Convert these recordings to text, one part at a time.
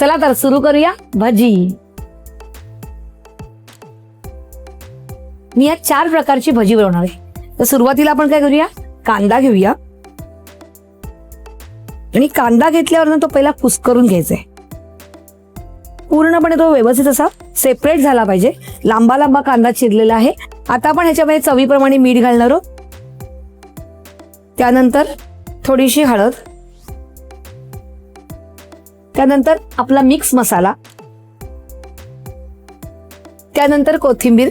चला तर सुरू करूया भजी. मी या 4 प्रकारची भजी बनवणार आहे. तर सुरुवातीला आपण काय करूया, कांदा घेऊया आणि कांदा घेतल्यावर तो पहिला कुस्करून घ्यायचा आहे. पूर्णपणे तो व्यवस्थित असा सेपरेट झाला पाहिजे. लांबा लांबा कांदा चिरलेला आहे. आता आपण ह्याच्यामध्ये चवीप्रमाणे मीठ घालणार आहोत. त्यानंतर थोडीशी हळद, त्यानंतर आपला मिक्स मसाला, त्यानंतर कोथिंबीर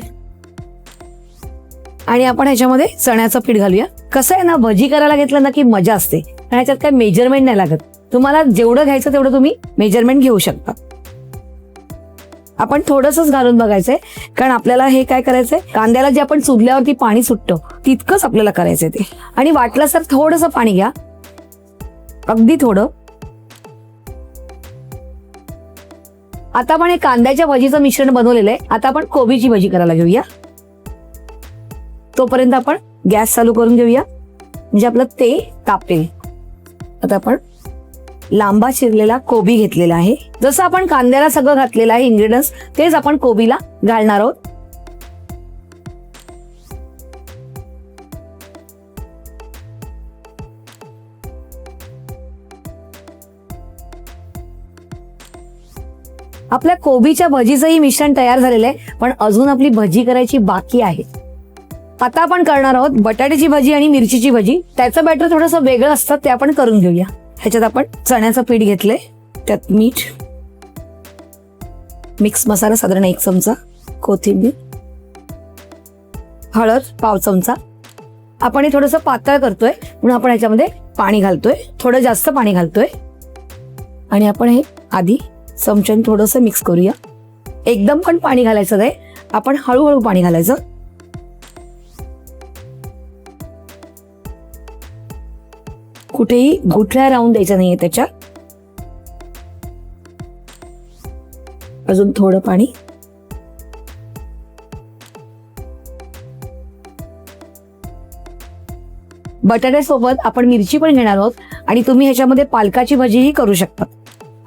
आणि आपण ह्याच्यामध्ये चण्याचं पीठ घालूया. कसं आहे ना, भजी करायला घेतलं ना की मजा असते आणि ह्याच्यात काय मेजरमेंट नाही लागत. तुम्हाला जेवढं घ्यायचं तेवढं तुम्ही मेजरमेंट घेऊ शकता. आपण थोडंसंच घालून बघायचंय, कारण आपल्याला हे काय करायचंय, कांद्याला जे आपण चुरल्यावरती पाणी सुटतं तितकंच आपल्याला करायचंय ते. आणि वाटलं सर थोडंसं पाणी घ्या, अगदी थोडं. आता आपण हे कांद्याच्या भजीचं मिश्रण बनवलेलं आहे. आता आपण कोबीची भजी करायला घेऊया. तोपर्यंत आपण गॅस चालू करून घेऊया, म्हणजे आपलं ते तापेल. आता आपण लांबा चिरलेला कोबी घेतलेला आहे. जसं आपण कांद्याला सगळं घातलेलं आहे इन्ग्रेडियंट्स, तेच आपण कोबीला घालणार आहोत. आपल्या कोबीच्या भजीचंही मिश्रण तयार झालेलं आहे, पण अजून आपली भजी करायची बाकी आहे. आता आपण करणार आहोत बटाट्याची भजी आणि मिरचीची भजी. त्याचं बॅटर थोडंसं वेगळं असतं, ते आपण करून घेऊया. ह्याच्यात आपण चण्याचं पीठ घेतलंय, त्यात मीठ, मिक्स मसाला साधारण 1 चमचा, कोथिंबीर, हळद 1/2 चमचा. आपण हे थोडंसं पातळ करतोय म्हणून आपण ह्याच्यामध्ये पाणी घालतोय, थोडं जास्त पाणी घालतोय. आणि आपण हे आधी चमच्याने थोडंसं मिक्स करूया. एकदम पण पाणी घालायचं नाही, आपण हळूहळू पाणी घालायचं. कुठेही गुठळ्या राहून द्यायच्या नाहीये त्याच्या. अजून थोडं पाणी. बटाट्यासोबत आपण मिरची पण घेणार आहोत आणि तुम्ही ह्याच्यामध्ये पालकाची भजीही करू शकता.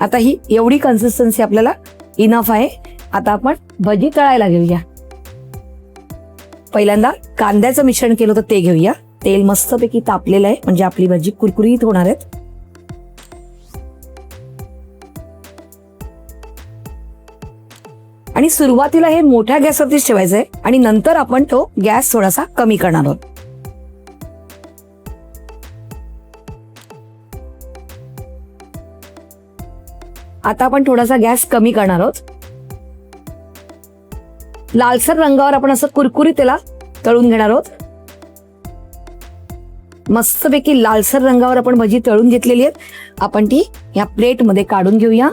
आता ही एवढी कन्सिस्टन्सी आपल्याला इनफ आहे. आता आपण भजी तळायला घेऊया. पहिल्यांदा कांद्याचं मिश्रण केलं होतं ते घेऊया. तेल मस्तपैकी तापलेलं आहे, म्हणजे आपली भजी कुरकुरीत होणार आहेत. आणि सुरुवातीला हे मोठ्या गॅसवरतीच ठेवायचंय आणि नंतर आपण तो गॅस थोडासा कमी करणार आहोत. आता आपण थोडासा गॅस कमी करणार आहोत. लालसर रंगावर आपण असं कुरकुरीत त्याला तळून घेणार आहोत. मस्तपैकी लालसर रंगावर आपण भजी तळून घेतलेली आहेत. आपण ती या प्लेटमध्ये काढून घेऊया.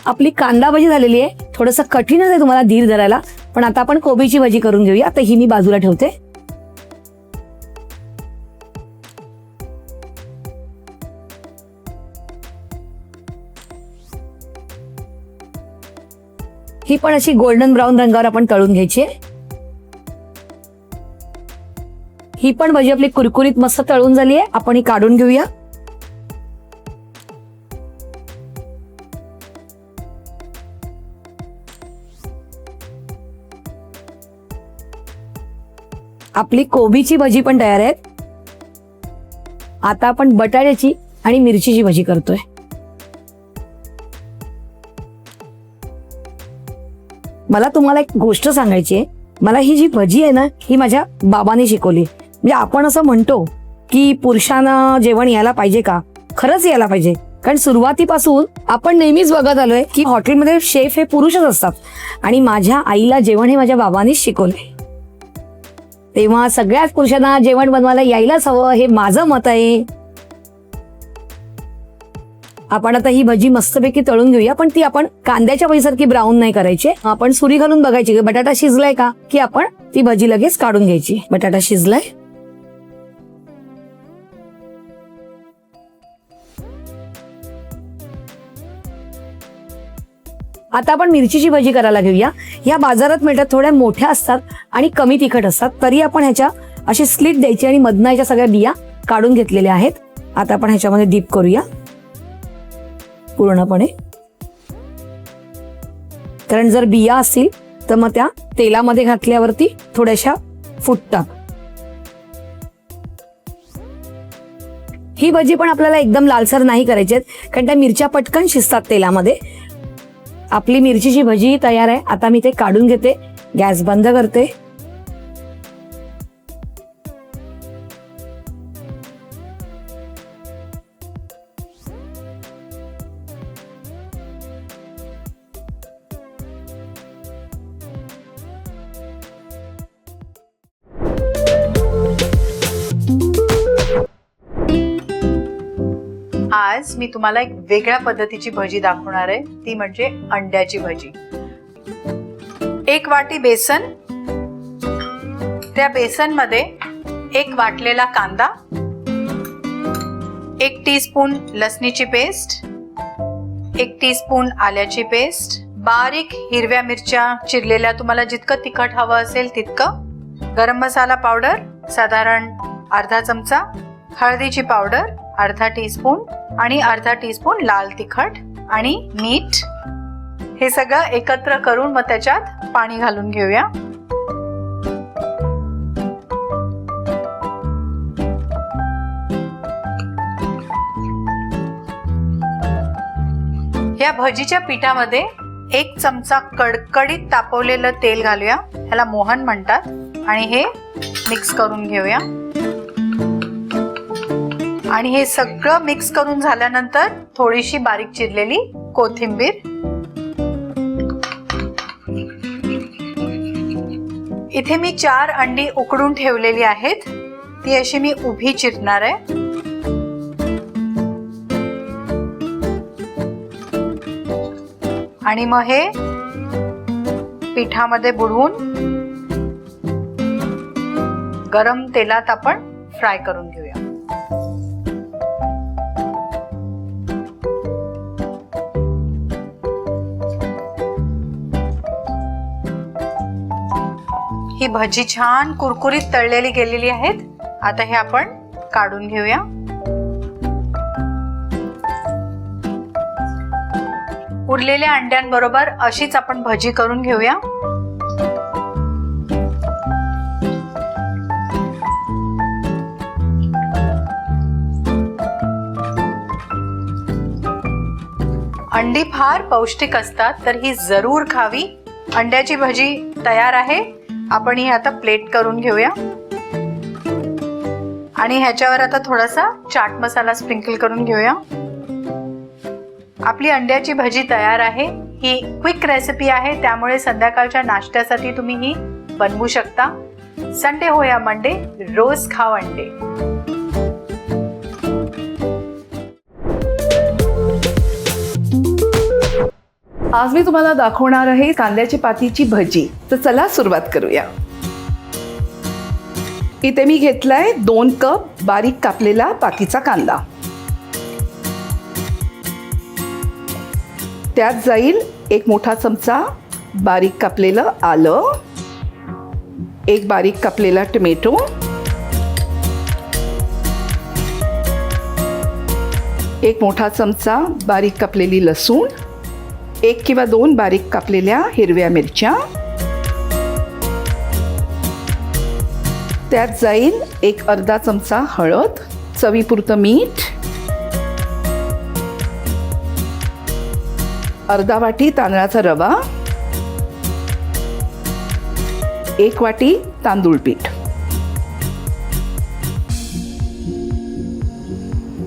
आपली कांदा भजी झालेली आहे. थोडंसं कठीणच आहे तुम्हाला धीर धरायला, पण आता आपण कोबीची भजी करून घेऊया. आता ही मी बाजूला ठेवते. ही पण अशी गोल्डन ब्राऊन रंगावर आपण तळून घ्यायची. ही पण भजी आपली कुरकुरीत मस्त तळून झाली आहे. आपण ही काढून घेऊया. आपली कोबीची भजी पण तयार आहे. आता आपण बटाट्याची आणि मिरचीची भजी करतोय. मला तुम्हाला एक गोष्ट सांगायची आहे. मला ही जी भजी आहे ना, ही माझ्या बाबांनी शिकवली. म्हणजे आपण असं म्हणतो की पुरुषांना जेवण यायला पाहिजे का? खरंच यायला पाहिजे, कारण सुरुवातीपासून आपण नेहमीच बघत आलोय की हॉटेलमध्ये शेफ हे पुरुषच असतात आणि माझ्या आईला जेवण हे माझ्या बाबांनीच शिकवलंय. तेव्हा सगळ्याच पुरुषांना जेवण बनवायला यायलाच हवं, हे माझं मत आहे. आपण आता ही भजी मस्तपैकी तळून घेऊया, पण ती आपण कांद्याच्या भजीसारखी ब्राऊन नाही करायची. आपण सुरी घालून बघायची की बटाटा शिजलाय का, की आपण ती भजी लगेच काढून घ्यायची. बटाटा शिजलाय. आता आपण मिरचीची भजी करायला घेऊया. या बाजारात मिळतात, थोड्या मोठ्या असतात आणि कमी तिखट असतात. तरी आपण ह्याच्या अशी स्लिट द्यायची आणि मधनं याच्या सगळ्या बिया काढून घेतलेल्या आहेत. आता आपण ह्याच्यामध्ये डीप करूया पूर्णपणे, कारण जर बिया असतील तर मग त्या तेलामध्ये घातल्यावरती थोड्याशा फुटतात. ही भजी पण आपल्याला एकदम लालसर नाही करायची आहेत, कारण त्या मिरच्या पटकन शिजतात तेलामध्ये. आपली मिरचीची भजी तयार आहे. आता मी ते काढून घेते, गॅस बंद करते. आज मी तुम्हाला एक वेगळ्या पद्धतीची भजी दाखवणार आहे, ती म्हणजे अंड्याची भजी. 1 वाटी बेसन, त्या बेसन मध्ये 1 वाटलेला कांदा, 1 टीस्पून लसणीची पेस्ट, 1 टीस्पून आल्याची पेस्ट, बारीक हिरव्या मिरच्या चिरलेल्या, तुम्हाला जितकं तिखट हवं असेल तितकं, गरम मसाला पावडर साधारण अर्धा चमचा, हळदीची पावडर अर्धा टीस्पून आणि अर्धा टीस्पून लाल तिखट आणि मीठ. हे सगळं एकत्र करून मग त्याच्यात पाणी घालून घेऊया. या भजीच्या पिठामध्ये 1 चमचा कडकडीत तापवलेलं तेल घालूया. ह्याला मोहन म्हणतात. आणि हे मिक्स करून घेऊया. आणि हे सगळं मिक्स करून झाल्यानंतर थोडीशी बारीक चिरलेली कोथिंबीर, इथे मी 4 अंडी उकडून ठेवलेली आहेत, ती अशी मी उभी चिरणार आहे. आणि मग हे पिठामध्ये बुडवून गरम तेलात आपण फ्राय करून घेऊया. ही भजी छान कुरकुरीत तळलेली गेलेली आहेत. आता हे आपण काढून घेऊया. उरलेल्या अंड्यांबरोबर अशीच आपण भजी करून घेऊया. अंडी फार पौष्टिक असतात, तर ही जरूर खावी. अंड्याची भजी तयार आहे. आपण ही आता प्लेट करून घेऊया. आणि ह्याच्यावर आता थोडासा चाट मसाला स्प्रिंकल करून घेऊया. आपली अंड्याची भजी तयार आहे. ही क्विक रेसिपी आहे, त्यामुळे संध्याकाळच्या नाश्त्यासाठी तुम्ही ही बनवू शकता. संडे हो या मंडे, रोज खाओ अंडे. आज मी तुम्हाला दाखवणार आहे कांद्याची पातीची भजी. तर चला सुरुवात करूया. इथे मी घेतलाय 2 कप बारीक कापलेला पातीचा कांदा. त्यात जाईल 1 मोठा चमचा बारीक कापलेलं आलं, 1 बारीक कापलेला टोमॅटो, 1 मोठा चमचा बारीक कापलेली लसूण, 1 किंवा 2 बारीक कापलेल्या हिरव्या मिरच्या. त्यात जाईल 1 अर्धा चमचा हळद, चवीपुरतं मीठ, अर्धा वाटी तांदळाचा रवा, 1 वाटी तांदूळ पीठ.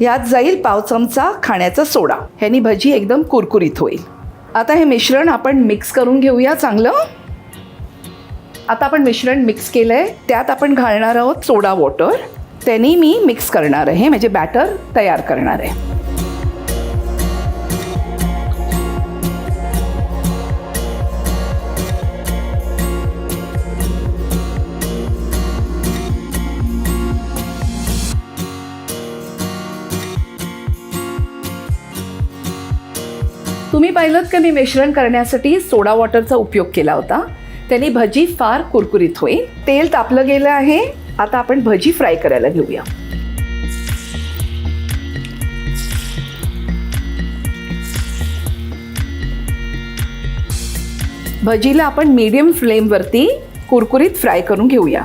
यात जाईल पाव चमचा खाण्याचा सोडा. ह्यानी भजी एकदम कुरकुरीत होईल. आता हे मिश्रण आपण मिक्स करून घेऊया चांगलं. आता आपण मिश्रण मिक्स केलंय, त्यात आपण घालणार आहोत सोडा वॉटर. त्याने मी मिक्स करणार आहे, म्हणजे बॅटर तयार करणार आहे. तुम्ही पाहिलं का मी मिश्रण करण्यासाठी सोडा वॉटरचा उपयोग केला होता. त्याने भजी फार कुरकुरीत होईल. तेल तापलं गेलं आहे. आता आपण भजी फ्राय करायला घेऊया. भजीला आपण मीडियम फ्लेमवरती कुरकुरीत फ्राय करून घेऊया.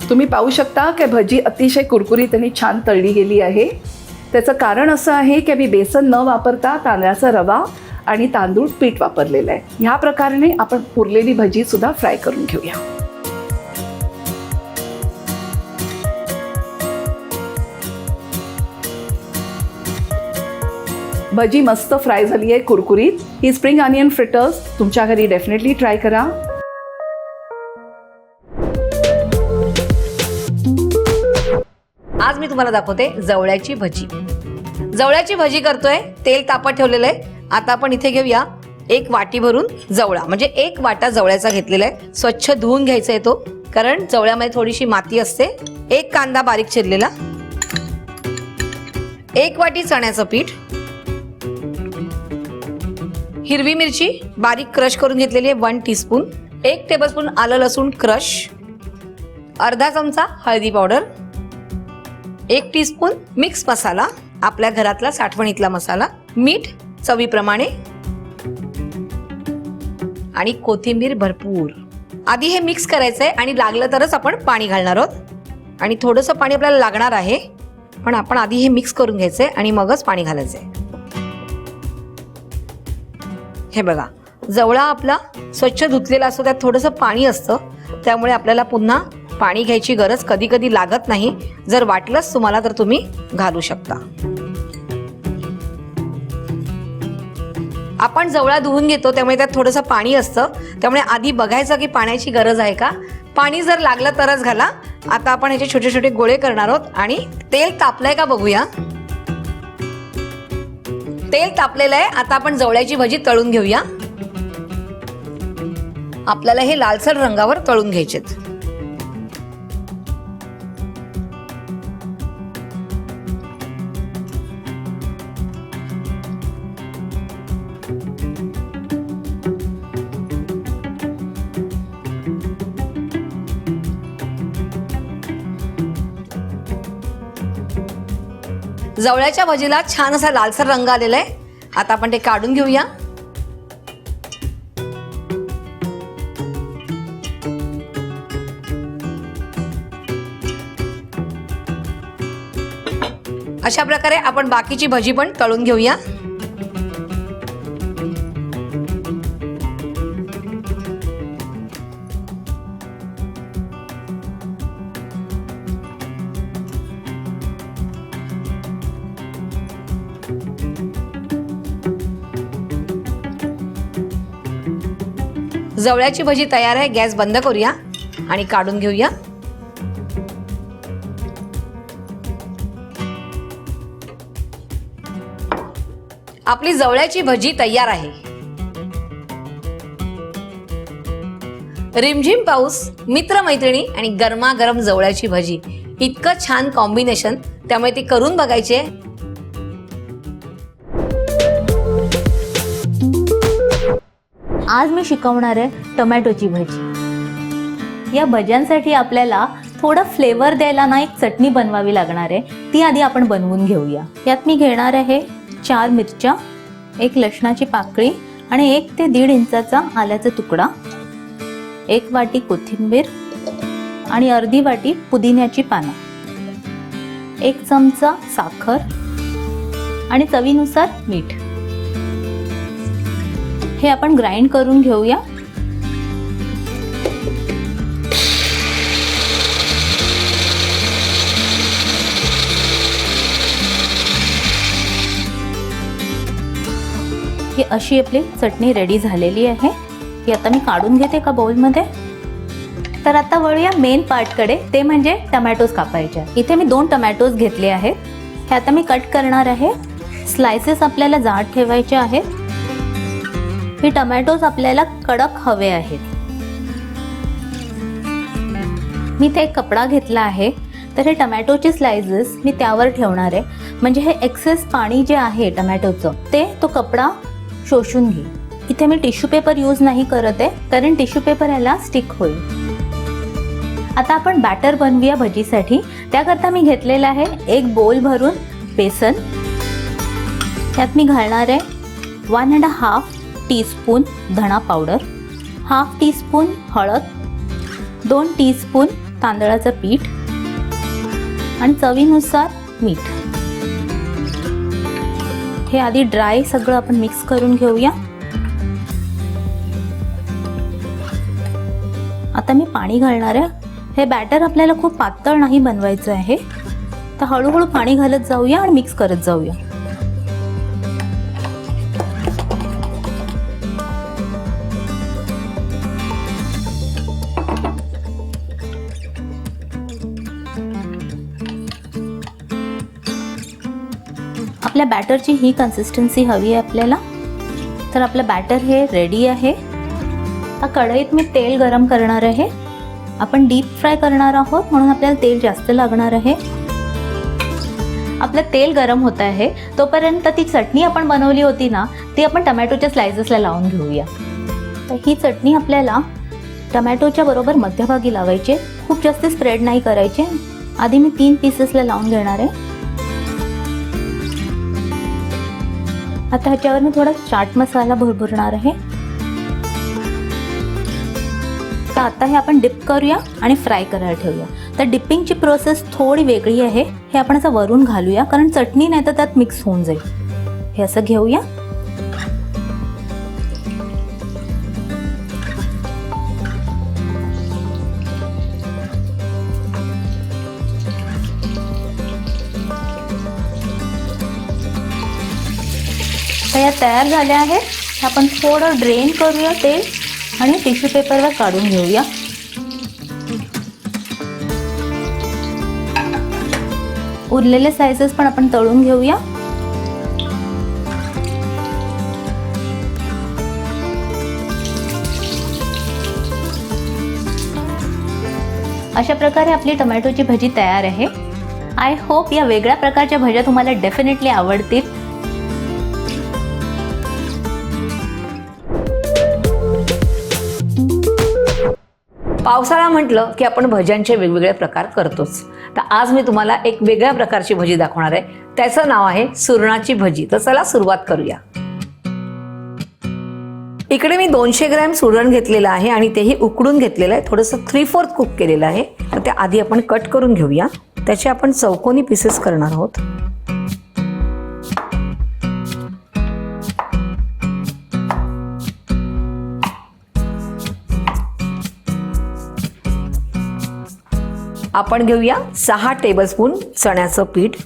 तुम्ही पाहू शकता की भजी अतिशय कुरकुरीत आणि छान तळली गेली आहे. त्याचं कारण असं आहे की मी बेसन न वापरता तांदळाचा रवा आणि तांदूळ पीठ वापरलेलं आहे. ह्या प्रकाराने आपण उरलेली भजी सुद्धा फ्राय करून घेऊया. भजी मस्त फ्राय झाली आहे कुरकुरीत. ही स्प्रिंग ऑनियन फ्रिटर्स तुमच्या घरी डेफिनेटली ट्राय करा. आज मी तुम्हाला दाखवते जवळ्याची भजी. जवळ्याची भजी करतोय. तेल तापत ठेवलेलं आहे. आता आपण इथे घेऊया 1 वाटी भरून जवळा, म्हणजे 1 वाटा जवळ्याचा घेतलेला आहे. स्वच्छ धुवून घ्यायचा आहे तो, कारण जवळ्यामध्ये थोडीशी माती असते. 1 कांदा बारीक चिरलेला, 1 वाटी चण्याचं पीठ, हिरवी मिरची बारीक क्रश करून घेतलेली आहे 1 टीस्पून, 1 टेबलस्पून आलं लसूण क्रश, अर्धा चमचा हळदी पावडर, 1 टीस्पून मिक्स मसाला, आपल्या घरातला साठवणीतला मसाला, मीठ चवीप्रमाणे आणि कोथिंबीर भरपूर. आधी हे मिक्स करायचंय आणि लागलं तरच आपण पाणी घालणार आहोत. आणि थोडंसं पाणी आपल्याला लागणार आहे, पण आपण आधी हे मिक्स करून घ्यायचंय आणि मगच पाणी घालायचंय. हे बघा, जवळा आपला स्वच्छ धुतलेला असतो, त्यात थोडंसं पाणी असतं, त्यामुळे आपल्याला पुन्हा पाणी घ्यायची गरज कधी कधी लागत नाही. जर वाटलंच तुम्हाला तर तुम्ही घालू शकता. आपण जवळा धुवून घेतो त्यामुळे त्यात थोडंसं पाणी असतं, त्यामुळे आधी बघायचं की पाण्याची गरज आहे का. पाणी जर लागलं तरच घाला. आता आपण ह्याचे छोटे छोटे गोळे करणार आहोत आणि तेल तापलंय का बघूया. तेल तापलेलं आहे. आता आपण जवळ्याची भजी तळून घेऊया. आपल्याला हे लालसर रंगावर तळून घ्यायचेत. जवळ्याच्या भजीला छान असा लालसर रंग आलेला आहे. आता आपण ते काढून घेऊया. अशा प्रकारे आपण बाकीची भजी पण तळून घेऊया. जवळ्याची भजी तयार आहे. गॅस बंद करूया आणि काढून घेऊया. आपली जवळ्याची भजी तयार आहे. रिमझिम पाऊस, मित्रमैत्रिणी आणि गरमागरम जवळ्याची भजी, इतकं छान कॉम्बिनेशन. त्यामुळे ती करून बघायची आहे. आज मी शिकवणार आहे टोमॅटोची भजी. या भज्यांसाठी आपल्याला थोडं फ्लेवर द्यायला ना एक चटणी बनवावी लागणार आहे. ती आधी आपण बनवून घेऊया. यात मी घेणार आहे 4 मिरच्या, 1 लसणाची पाकळी आणि 1 ते 1.5 इंचाचा आल्याचा तुकडा, 1 वाटी कोथिंबीर आणि अर्धी वाटी पुदिन्याची पानं, 1 चमचा साखर आणि चवीनुसार मीठ. हे आपण ग्राइंड करून घेऊया. ही अशी आपली चटणी रेडी झालेली आहे. ही आता मी काढून घेते एका बाउलमध्ये. तर आता वळूया मेन पार्टकडे, ते म्हणजे टमॅटोज कापायचे. इथे मी 2 टमॅटोज घेतले आहेत. हे आता मी कट करणार आहे. स्लायसेस आपल्याला जाड ठेवायचे आहेत. हे टमॅटोज आपल्याला कडक हवे आहेत. मी इथे एक कपडा घेतला आहे तर हे टमॅटोचे स्लाइसेस मी त्यावर ठेवणार आहे, म्हणजे हे एक्सेस पाणी जे आहे टमॅटोचं ते तो कपडा शोषून घेईल. इथे मी टिश्यू पेपर यूज नाही करत आहे, कारण टिश्यू पेपर याला स्टिक होईल. आता आपण बॅटर बनवूया भजीसाठी. त्याकरता मी घेतलेला आहे एक बोल भरून बेसन. त्यात मी घालणार आहे 1.5 टीस्पून धणा पावडर, 1/2 टीस्पून हळद, 2 टीस्पून तांदळाचं पीठ आणि चवीनुसार मीठ. हे आधी ड्राय सगळं आपण मिक्स करून घेऊया. आता मी पाणी घालणार आहे. हे बॅटर आपल्याला खूप पातळ नाही बनवायचं आहे, तर हळूहळू पाणी घालत जाऊया आणि मिक्स करत जाऊया. आपल्या बॅटरची ही कन्सिस्टन्सी हवी आहे आपल्याला. तर आपलं बॅटर हे रेडी आहे. आता कढईत मी तेल गरम करणार आहे. आपण डीप फ्राय करणार आहोत म्हणून आपल्याला तेल जास्त लागणार आहे. आपलं तेल गरम होत आहे तोपर्यंत ती चटणी आपण बनवली होती ना, ती आपण टमॅटोच्या स्लाइसेसला लावून घेऊया. तर ही चटणी आपल्याला टमॅटोच्या बरोबर मध्यभागी लावायची. खूप जास्त स्प्रेड नाही करायचे. आधी मी 3 पीसेसला लावून घेणार आहे. आता ह्याच्यावर मी थोडा चाट मसाला भरभरणार आहे. तर आता हे आपण डिप करूया आणि फ्राय करायला ठेवूया. तर डिपिंगची प्रोसेस थोडी वेगळी आहे. हे आपण असं वरून घालूया, कारण चटणी नाही तर त्यात मिक्स होऊन जाईल. हे असं घेऊया. तर या तयार झाल्या आहेत. आपण थोडं ड्रेन करूया तेल आणि टिश्यू पेपरवर काढून घेऊया. उरलेले स्लाइसेस पण आपण तळून घेऊया. अशा प्रकारे आपली टोमॅटोची भजी तयार आहे. आय होप या वेगळ्या प्रकारच्या भज्या तुम्हाला डेफिनेटली आवडतील. पावसाळा म्हटलं की आपण भज्यांचे वेगवेगळे प्रकार करतोच. तर आज मी तुम्हाला एक वेगळ्या प्रकारची भजी दाखवणार आहे. त्याचं नाव आहे सुरणाची भजी. तर चला सुरुवात करूया. इकडे मी 200 ग्रॅम सुरण घेतलेलं आहे आणि तेही उकडून घेतलेलं आहे. थोडंसं 3/4 कुक केलेलं आहे. तर ते आधी आपण कट करून घेऊया. त्याचे आपण चौकोनी पीसेस करणार आहोत. आपण घेऊया 6 टेबलस्पून चण्याचं पीठ,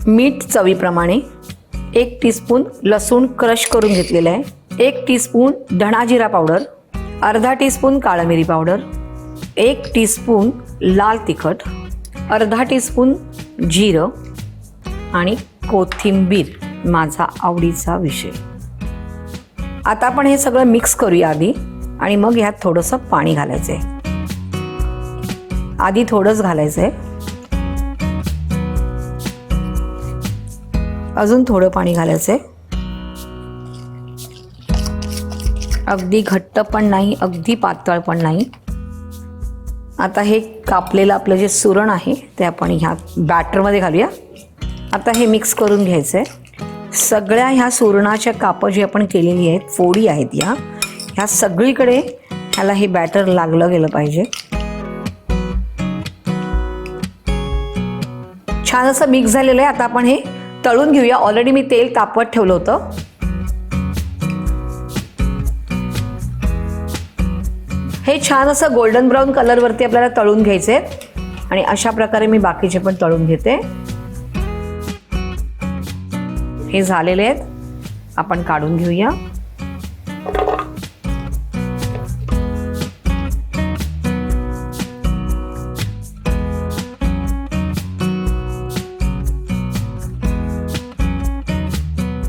मीठ चवीप्रमाणे, 1 टीस्पून लसूण क्रश करून घेतलेलं आहे, 1 टीस्पून धणा जिरा पावडर, अर्धा टीस्पून काळी मिरी पावडर, 1 टीस्पून लाल तिखट, अर्धा टीस्पून जिरं आणि कोथिंबीर माझा आवडीचा विषय. आता आपण हे सगळं मिक्स करूया आधी आणि मग ह्यात थोडंसं पाणी घालायचं आहे. आधी थोडंच घालायचं आहे. अजून थोडं पाणी घालायचं आहे. अगदी घट्ट पण नाही, अगदी पातळ पण नाही. आता हे कापलेलं आपलं जे सुरण आहे ते आपण ह्या बॅटरमध्ये घालूया. आता हे मिक्स करून घ्यायचं आहे. सगळ्या ह्या सुरणाच्या कापं जी आपण केलेली आहेत, फोडी आहेत, ह्या सगळीकडे ह्याला हे बॅटर लागलं गेलं पाहिजे. छान असं मिक्स झालेलं आहे. आता आपण हे तळून घेऊया. ऑलरेडी मी तेल तापवत ठेवलं होतं. हे छान असं गोल्डन ब्राऊन कलरवरती आपल्याला तळून घ्यायचे आहेत आणि अशा प्रकारे मी बाकीचे पण तळून घेते. हे झालेले आहेत. आपण काढून घेऊया.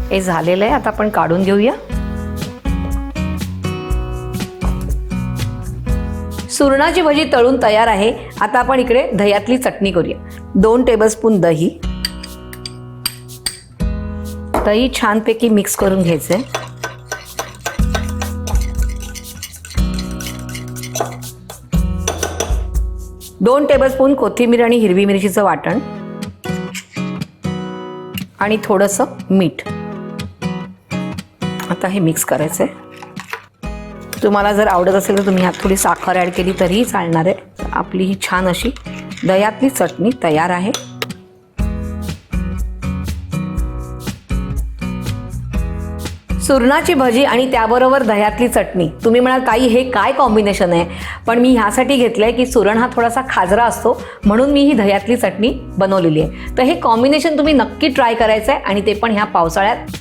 हे झालेलं आहे. आता आपण काढून घेऊया. सुरणाची भजी तळून तयार आहे. आता आपण इकडे दह्यातली चटणी करूया. 2 टेबलस्पून दही. दही छानपैकी मिक्स करून घ्यायचंय. दोन टेबलस्पून कोथिंबीर आणि हिरवी मिरचीचं वाटण आणि थोडंसं मीठ. आता हे मिक्स करायचंय. तुम्हाला जर आवडत असेल तर तुम्ही ह्यात थोडी साखर ॲड केली तरीही चालणार आहे. आपली ही छान अशी दह्यातली चटणी तयार आहे. सुरणाची भजी आणि त्याबरोबर दह्यातली चटणी. तुम्ही म्हणाल ताई हे काय कॉम्बिनेशन आहे, पण मी ह्यासाठी घेतलंय की सुरण हा थोडासा खाजरा असतो म्हणून मी ही दह्यातली चटणी बनवलेली आहे. तर हे कॉम्बिनेशन तुम्ही नक्की ट्राय करायचं आहे आणि ते पण ह्या पावसाळ्यात.